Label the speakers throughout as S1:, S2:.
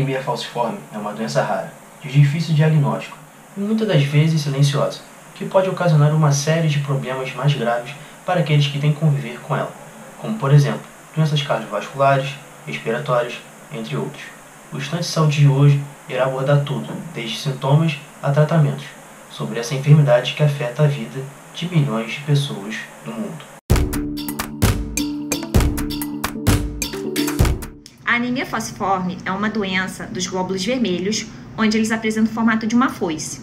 S1: anemia falciforme é uma doença rara, de difícil diagnóstico e muitas das vezes silenciosa, que pode ocasionar uma série de problemas mais graves para aqueles que têm que conviver com ela, como por exemplo, doenças cardiovasculares, respiratórias, entre outros. O Instante de Saúde de hoje irá abordar tudo, desde sintomas a tratamentos, sobre essa enfermidade que afeta a vida de milhões de pessoas no mundo.
S2: A anemia falciforme é uma doença dos glóbulos vermelhos, onde eles apresentam o formato de uma foice.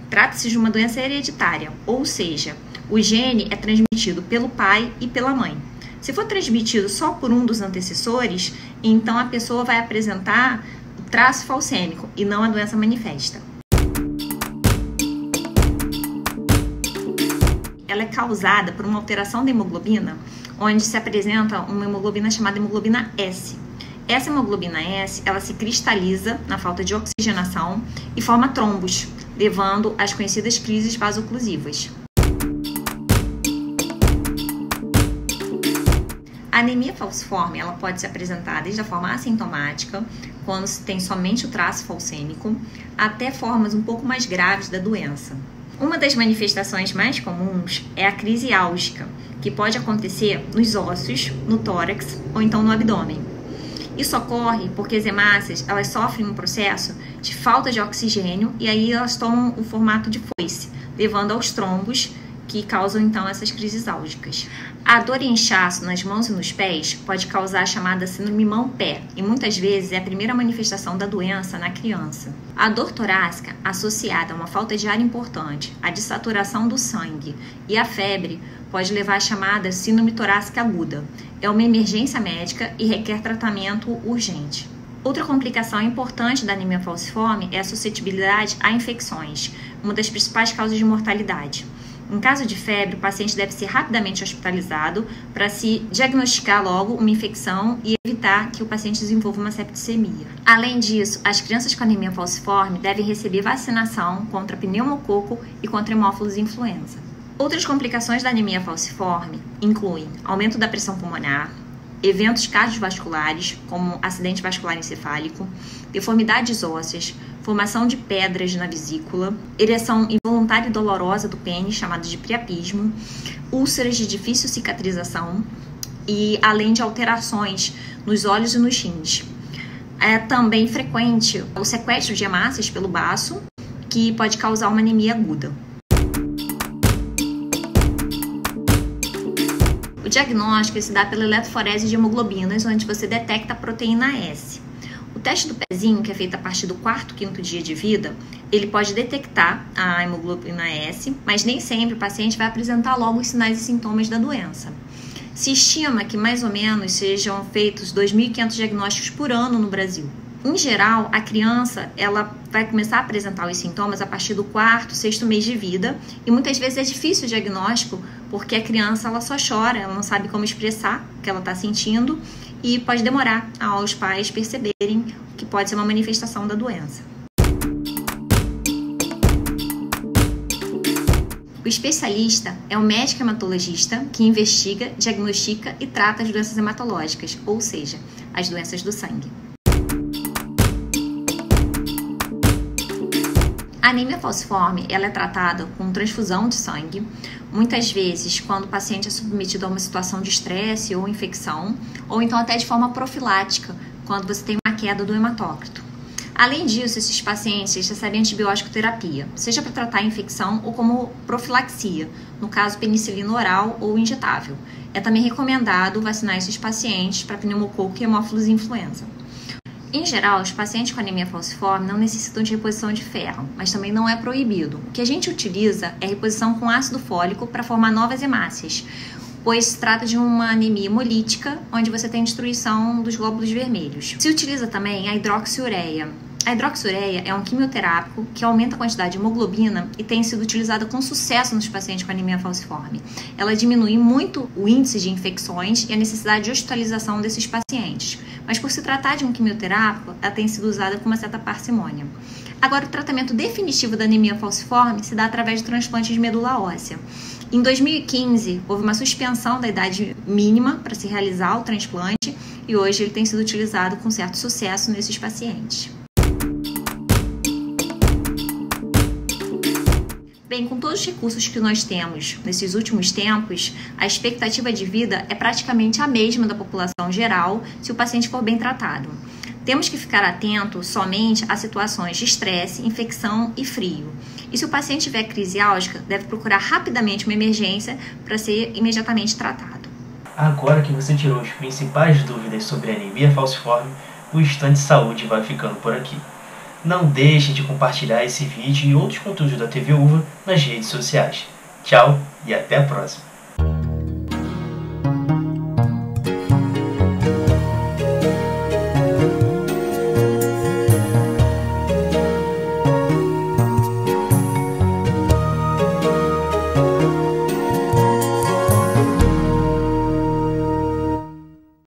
S2: Trata-se de uma doença hereditária, ou seja, o gene é transmitido pelo pai e pela mãe. Se for transmitido só por um dos antecessores, então a pessoa vai apresentar o traço falcêmico e não a doença manifesta. Ela é causada por uma alteração da hemoglobina, onde se apresenta uma hemoglobina chamada hemoglobina S. Essa hemoglobina S, ela se cristaliza na falta de oxigenação e forma trombos, levando às conhecidas crises vasoclusivas. A anemia falciforme, ela pode se apresentar desde a forma assintomática, quando se tem somente o traço falcêmico, até formas um pouco mais graves da doença. Uma das manifestações mais comuns é a crise álgica, que pode acontecer nos ossos, no tórax ou então no abdômen. Isso ocorre porque as hemácias, elas sofrem um processo de falta de oxigênio e aí elas tomam o formato de foice, levando aos trombos que causam então essas crises álgicas. A dor e inchaço nas mãos e nos pés pode causar a chamada síndrome mão-pé e muitas vezes é a primeira manifestação da doença na criança. A dor torácica, associada a uma falta de ar importante, a dessaturação do sangue e a febre, pode levar à chamada síndrome torácica aguda. É uma emergência médica e requer tratamento urgente. Outra complicação importante da anemia falciforme é a suscetibilidade a infecções, uma das principais causas de mortalidade. Em caso de febre, o paciente deve ser rapidamente hospitalizado para se diagnosticar logo uma infecção e evitar que o paciente desenvolva uma septicemia. Além disso, as crianças com anemia falciforme devem receber vacinação contra pneumococo e contra hemófilos influenza. Outras complicações da anemia falciforme incluem aumento da pressão pulmonar, eventos cardiovasculares, como acidente vascular encefálico, deformidades ósseas, formação de pedras na vesícula, ereção involuntária e dolorosa do pênis, chamada de priapismo, úlceras de difícil cicatrização e além de alterações nos olhos e nos rins. É também frequente o sequestro de hemácias pelo baço, que pode causar uma anemia aguda. O diagnóstico se dá pela eletroforese de hemoglobinas, onde você detecta a proteína S. O teste do pezinho, que é feito a partir do 4º, 5º dia de vida, ele pode detectar a hemoglobina S, mas nem sempre o paciente vai apresentar logo os sinais e sintomas da doença. Se estima que mais ou menos sejam feitos 2.500 diagnósticos por ano no Brasil. Em geral, a criança ela vai começar a apresentar os sintomas a partir do 4º, 6º mês de vida e muitas vezes é difícil o diagnóstico porque a criança ela só chora, ela não sabe como expressar o que ela está sentindo e pode demorar aos pais perceberem que pode ser uma manifestação da doença. O especialista é o médico hematologista que investiga, diagnostica e trata as doenças hematológicas, ou seja, as doenças do sangue. A anemia falciforme ela é tratada com transfusão de sangue, muitas vezes quando o paciente é submetido a uma situação de estresse ou infecção, ou então até de forma profilática, quando você tem uma queda do hematócrito. Além disso, esses pacientes recebem antibiótico terapia, seja para tratar a infecção ou como profilaxia, no caso penicilina oral ou injetável. É também recomendado vacinar esses pacientes para pneumococo e hemófilos influenza. Em geral, os pacientes com anemia falciforme não necessitam de reposição de ferro, mas também não é proibido. O que a gente utiliza é reposição com ácido fólico para formar novas hemácias, pois se trata de uma anemia hemolítica, onde você tem destruição dos glóbulos vermelhos. Se utiliza também a hidroxiureia. A hidroxiureia é um quimioterápico que aumenta a quantidade de hemoglobina e tem sido utilizada com sucesso nos pacientes com anemia falciforme. Ela diminui muito o índice de infecções e a necessidade de hospitalização desses pacientes. Mas por se tratar de um quimioterápico, ela tem sido usada com uma certa parcimônia. Agora, o tratamento definitivo da anemia falciforme se dá através de transplante de medula óssea. Em 2015, houve uma suspensão da idade mínima para se realizar o transplante e hoje ele tem sido utilizado com certo sucesso nesses pacientes. Bem, com todos os recursos que nós temos nesses últimos tempos, a expectativa de vida é praticamente a mesma da população geral se o paciente for bem tratado. Temos que ficar atento somente a situações de estresse, infecção e frio. E se o paciente tiver crise álgica, deve procurar rapidamente uma emergência para ser imediatamente tratado.
S1: Agora que você tirou as principais dúvidas sobre a anemia falciforme, o Instante Saúde vai ficando por aqui. Não deixe de compartilhar esse vídeo e outros conteúdos da TV UVA nas redes sociais. Tchau e até a próxima!